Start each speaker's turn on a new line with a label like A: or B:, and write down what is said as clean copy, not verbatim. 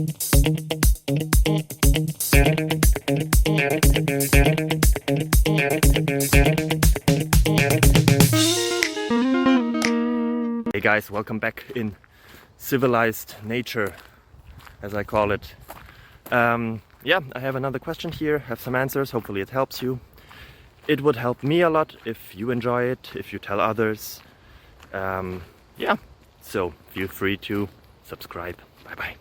A: Hey guys, welcome back in civilized nature, as I call it. Yeah, I have another question here, have some answers, hopefully it helps you. It would help me a lot if you enjoy it, if you tell others. Yeah, so feel free to subscribe. Bye bye.